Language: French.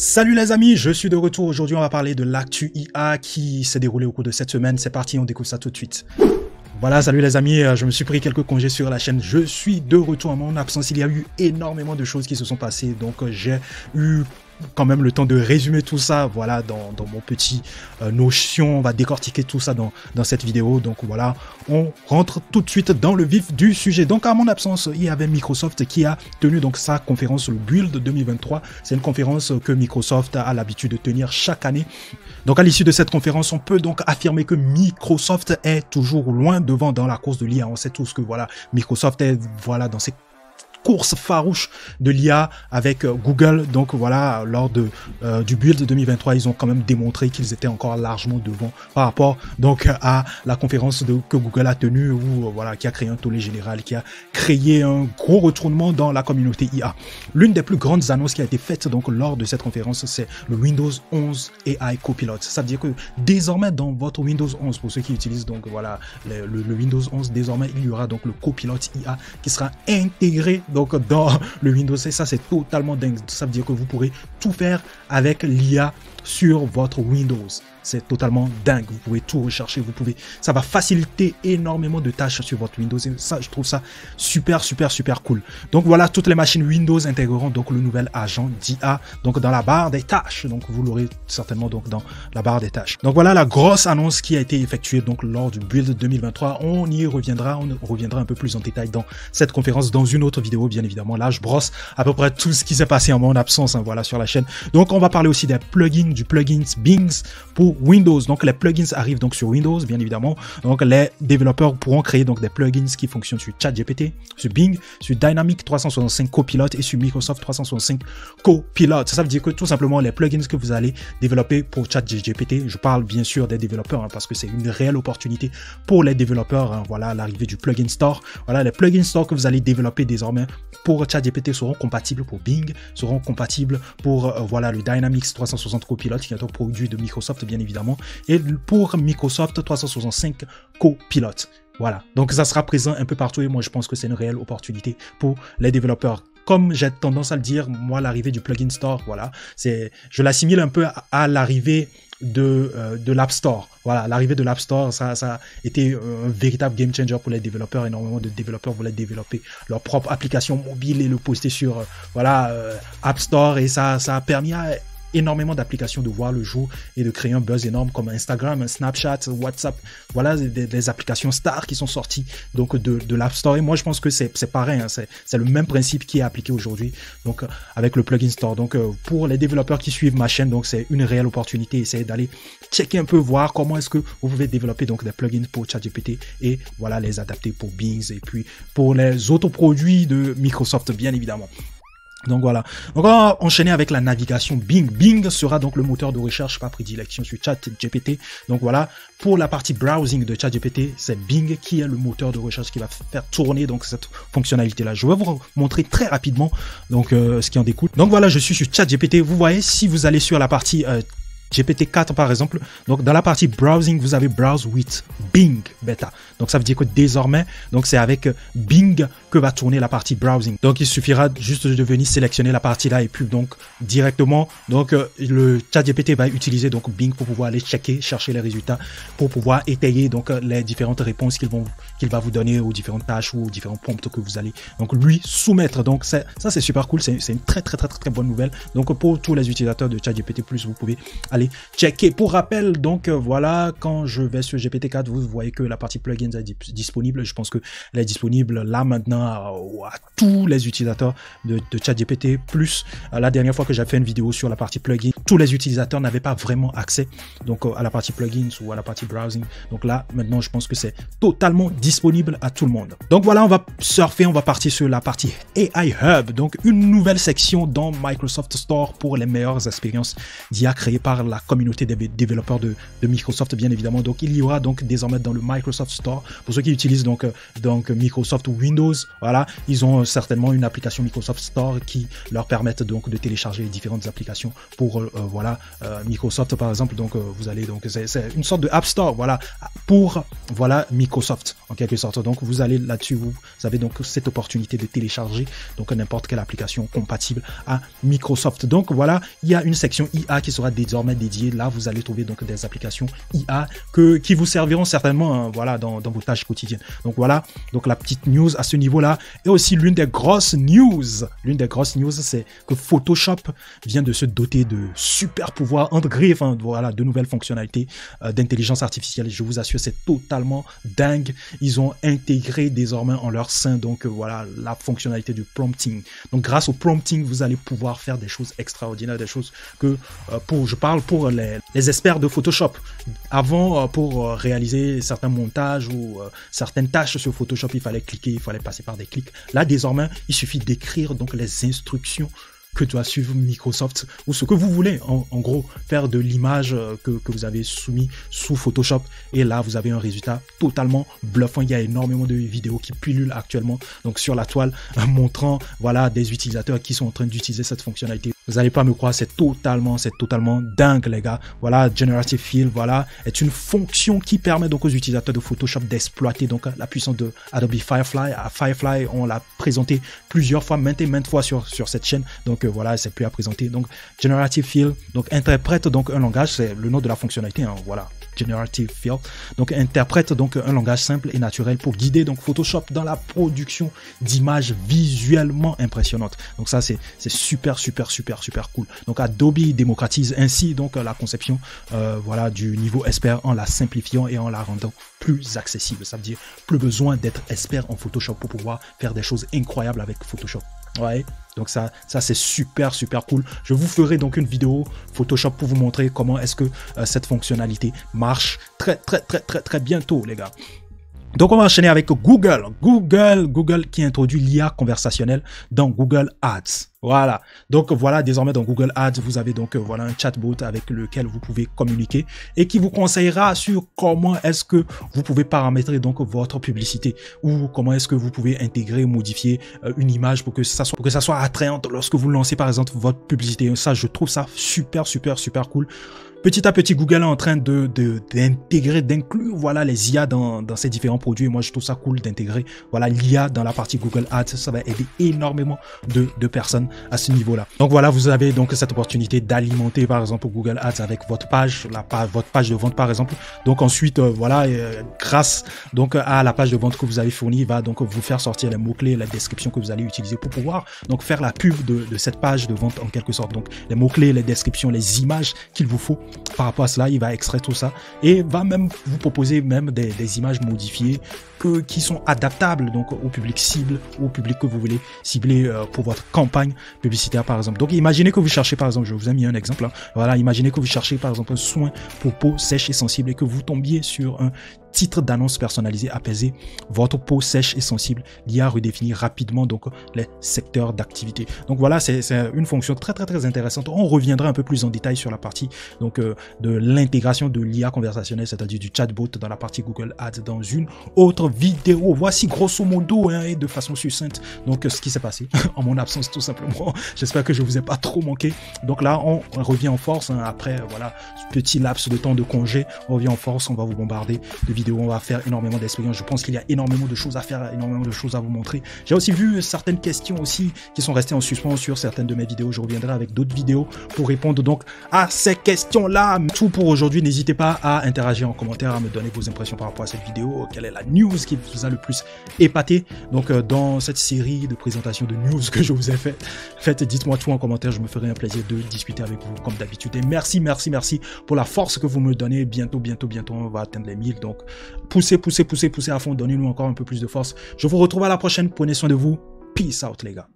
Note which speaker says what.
Speaker 1: Salut les amis, je suis de retour. Aujourd'hui, on va parler de l'actu IA qui s'est déroulé au cours de cette semaine. C'est parti, on découvre ça tout de suite. Voilà, salut les amis, je me suis pris quelques congés sur la chaîne. Je suis de retour. À mon absence, il y a eu énormément de choses qui se sont passées. Donc, j'ai eu quand même le temps de résumer tout ça, voilà, dans mon petit notion. On va décortiquer tout ça dans cette vidéo. Donc voilà, on rentre tout de suite dans le vif du sujet. Donc à mon absence, il y avait Microsoft qui a tenu donc sa conférence, le Build 2023. C'est une conférence que Microsoft a l'habitude de tenir chaque année. Donc à l'issue de cette conférence, on peut donc affirmer que Microsoft est toujours loin devant dans la course de l'IA. On sait tous que voilà, Microsoft est voilà dans ses course farouche de l'IA avec Google. Donc voilà, lors du Build 2023, ils ont quand même démontré qu'ils étaient encore largement devant par rapport donc à la conférence que Google a tenue, où voilà, qui a créé un tollé général, qui a créé un gros retournement dans la communauté IA. L'une des plus grandes annonces qui a été faite donc lors de cette conférence, c'est le Windows 11 AI Copilot. Ça veut dire que désormais dans votre Windows 11, pour ceux qui utilisent donc voilà le Windows 11, désormais il y aura donc le Copilot IA qui sera intégré donc dans le Windows. Et ça, c'est totalement dingue. Ça veut dire que vous pourrez tout faire avec l'IA sur votre Windows. C'est totalement dingue. Vous pouvez tout rechercher, ça va faciliter énormément de tâches sur votre Windows. Et ça, je trouve ça super cool. Donc voilà, toutes les machines Windows intégreront donc le nouvel agent d'IA donc dans la barre des tâches. Donc vous l'aurez certainement donc dans la barre des tâches. Donc voilà la grosse annonce qui a été effectuée donc lors du Build 2023. On reviendra un peu plus en détail dans cette conférence dans une autre vidéo, bien évidemment. Là, je brosse à peu près tout ce qui s'est passé en mon absence, hein, voilà, sur la chaîne. Donc on va parler aussi des plugins, du plugins Bing pour Windows. Donc les plugins arrivent donc sur Windows, bien évidemment. Donc les développeurs pourront créer donc des plugins qui fonctionnent sur ChatGPT, sur Bing, sur Dynamics 365 Copilot et sur Microsoft 365 Copilot. Ça veut dire que tout simplement les plugins que vous allez développer pour ChatGPT, je parle bien sûr des développeurs, hein, parce que c'est une réelle opportunité pour les développeurs, hein, voilà l'arrivée du plugin store. Voilà, les plugin store que vous allez développer désormais pour ChatGPT seront compatibles pour Bing, seront compatibles pour voilà le Dynamics 360 Copilot qui est un produit de Microsoft, bien évidemment, et pour Microsoft 365 Copilot. Voilà, donc ça sera présent un peu partout et moi je pense que c'est une réelle opportunité pour les développeurs. Comme j'ai tendance à le dire, moi l'arrivée du plugin store, voilà, je l'assimile un peu à l'arrivée de l'App Store. Voilà, l'arrivée de l'App Store, ça a été un véritable game changer pour les développeurs. Énormément de développeurs voulaient développer leur propre application mobile et le poster sur App Store, et ça a permis à énormément d'applications de voir le jour et de créer un buzz énorme comme Instagram, Snapchat, WhatsApp. Voilà des applications stars qui sont sorties donc de l'App Store. Et moi, je pense que c'est pareil, hein, c'est le même principe qui est appliqué aujourd'hui donc avec le plugin store. Donc pour les développeurs qui suivent ma chaîne, donc c'est une réelle opportunité. Essayez d'aller checker un peu, voir comment est-ce que vous pouvez développer donc des plugins pour ChatGPT et voilà les adapter pour Bing et puis pour les autres produits de Microsoft, bien évidemment. Donc voilà, donc on va enchaîner avec la navigation Bing. Bing sera donc le moteur de recherche par prédilection sur ChatGPT. Donc voilà, pour la partie browsing de ChatGPT, c'est Bing qui est le moteur de recherche qui va faire tourner donc cette fonctionnalité-là. Je vais vous montrer très rapidement donc ce qui en découle. Donc voilà, je suis sur ChatGPT. Vous voyez, si vous allez sur la partie GPT-4 par exemple, donc dans la partie browsing, vous avez Browse with Bing Beta. Donc ça veut dire que désormais, donc c'est avec Bing que va tourner la partie browsing. Donc il suffira juste de venir sélectionner la partie là et puis donc directement, donc le ChatGPT va utiliser donc Bing pour pouvoir aller chercher les résultats, pour pouvoir étayer donc les différentes réponses qu'il va vous donner aux différentes tâches ou aux différents prompts que vous allez donc lui soumettre. Donc ça c'est super cool, c'est une très bonne nouvelle. Donc pour tous les utilisateurs de ChatGPT+, vous pouvez aller checker. Pour rappel, donc voilà, quand je vais sur GPT-4, vous voyez que la partie plugins est disponible. Je pense que elle est disponible là maintenant à tous les utilisateurs de ChatGPT+. La dernière fois que j'ai fait une vidéo sur la partie plugins, tous les utilisateurs n'avaient pas vraiment accès donc à la partie plugins ou à la partie browsing. Donc là, maintenant, je pense que c'est totalement disponible à tout le monde. Donc voilà, on va surfer, on va partir sur la partie AI Hub, donc une nouvelle section dans Microsoft Store pour les meilleures expériences d'IA créées par la communauté des développeurs de Microsoft, bien évidemment. Donc, il y aura donc désormais dans le Microsoft Store, pour ceux qui utilisent donc Microsoft Windows, voilà, ils ont certainement une application Microsoft Store qui leur permettent donc de télécharger différentes applications pour voilà, Microsoft par exemple. Donc vous allez donc c'est une sorte de App Store, voilà, pour voilà Microsoft en quelque sorte. Donc vous allez là-dessus, vous avez donc cette opportunité de télécharger donc n'importe quelle application compatible à Microsoft. Donc voilà, il y a une section IA qui sera désormais dédiée. Là, vous allez trouver donc des applications IA qui vous serviront certainement voilà dans vos tâches quotidiennes. Donc voilà, donc la petite news à ce niveau-là. Et aussi l'une des grosses news, c'est que Photoshop vient de se doter de super pouvoirs intégrés, enfin voilà, de nouvelles fonctionnalités d'intelligence artificielle. Je vous assure, c'est totalement dingue. Ils ont intégré désormais en leur sein donc voilà la fonctionnalité du prompting. Donc grâce au prompting, vous allez pouvoir faire des choses extraordinaires, des choses que je parle pour les experts de Photoshop. Avant, pour réaliser certains montages ou certaines tâches sur Photoshop, il fallait cliquer, il fallait passer par des clics. Là, désormais, il suffit d'écrire donc les instructions que doit suivre Microsoft ou ce que vous voulez, en gros, faire de l'image que vous avez soumis sous Photoshop. Et là, vous avez un résultat totalement bluffant. Il y a énormément de vidéos qui pullulent actuellement donc sur la toile montrant voilà des utilisateurs qui sont en train d'utiliser cette fonctionnalité. Vous n'allez pas me croire, c'est totalement dingue les gars. Voilà, Generative Fill, voilà, est une fonction qui permet donc aux utilisateurs de Photoshop d'exploiter donc la puissance de Adobe Firefly. Firefly, on l'a présenté plusieurs fois, maintes et maintes fois sur cette chaîne. Donc voilà, c'est plus à présenter. Donc Generative Fill, donc interprète donc un langage, c'est le nom de la fonctionnalité, hein, voilà. Generative Fill, donc interprète donc un langage simple et naturel pour guider donc Photoshop dans la production d'images visuellement impressionnantes. Donc ça c'est super cool. Donc Adobe démocratise ainsi donc la conception voilà du niveau expert en la simplifiant et en la rendant plus accessible. Ça veut dire plus besoin d'être expert en Photoshop pour pouvoir faire des choses incroyables avec Photoshop. Ouais, donc ça c'est super cool. Je vous ferai donc une vidéo Photoshop pour vous montrer comment est-ce que cette fonctionnalité marche très bientôt les gars. Donc on va enchaîner avec Google qui introduit l'IA conversationnelle dans Google Ads. Voilà. Donc voilà, désormais dans Google Ads, vous avez donc voilà un chatbot avec lequel vous pouvez communiquer et qui vous conseillera sur comment est-ce que vous pouvez paramétrer donc votre publicité ou comment est-ce que vous pouvez intégrer, modifier une image pour que ça soit attrayante lorsque vous lancez par exemple votre publicité. Ça, je trouve ça super cool. Petit à petit, Google est en train d'intégrer, d'inclure voilà les IA dans ces différents produits. Et moi, je trouve ça cool d'intégrer voilà l'IA dans la partie Google Ads. Ça va aider énormément de personnes à ce niveau-là. Donc voilà, vous avez donc cette opportunité d'alimenter par exemple Google Ads avec votre page, votre page de vente par exemple. Donc ensuite, voilà, grâce donc à la page de vente que vous avez fournie, il va donc vous faire sortir les mots-clés, la description que vous allez utiliser pour pouvoir donc faire la pub de cette page de vente en quelque sorte. Donc les mots-clés, les descriptions, les images qu'il vous faut. Par rapport à cela, il va extraire tout ça et va même vous proposer même des images modifiées qui sont adaptables donc au public cible, au public que vous voulez cibler pour votre campagne publicitaire par exemple. Donc imaginez que vous cherchez par exemple, je vous ai mis un exemple là, voilà, imaginez que vous cherchez par exemple un soin pour peau sèche et sensible et que vous tombiez sur un titre d'annonce personnalisé apaisé, votre peau sèche et sensible, l'IA redéfinit rapidement donc les secteurs d'activité. Donc voilà, c'est une fonction très intéressante. On reviendra un peu plus en détail sur la partie donc de l'intégration de l'IA conversationnelle, c'est-à-dire du chatbot dans la partie Google Ads dans une autre vidéo. Voici grosso modo hein, et de façon succincte donc ce qui s'est passé en mon absence tout simplement. J'espère que je vous ai pas trop manqué. Donc là, on revient en force hein, après voilà ce petit laps de temps de congé. On revient en force, on va vous bombarder de vidéos, on va faire énormément d'expériences. Je pense qu'il y a énormément de choses à faire, énormément de choses à vous montrer. J'ai aussi vu certaines questions aussi qui sont restées en suspens sur certaines de mes vidéos. Je reviendrai avec d'autres vidéos pour répondre donc à ces questions-là. Tout pour aujourd'hui. N'hésitez pas à interagir en commentaire, à me donner vos impressions par rapport à cette vidéo. Quelle est la news qui vous a le plus épaté donc dans cette série de présentations de news que je vous ai faites, dites-moi tout en commentaire. Je me ferai un plaisir de discuter avec vous comme d'habitude. Et merci pour la force que vous me donnez. Bientôt, on va atteindre les 1000. Donc, poussez à fond. Donnez-nous encore un peu plus de force. Je vous retrouve à la prochaine. Prenez soin de vous. Peace out, les gars.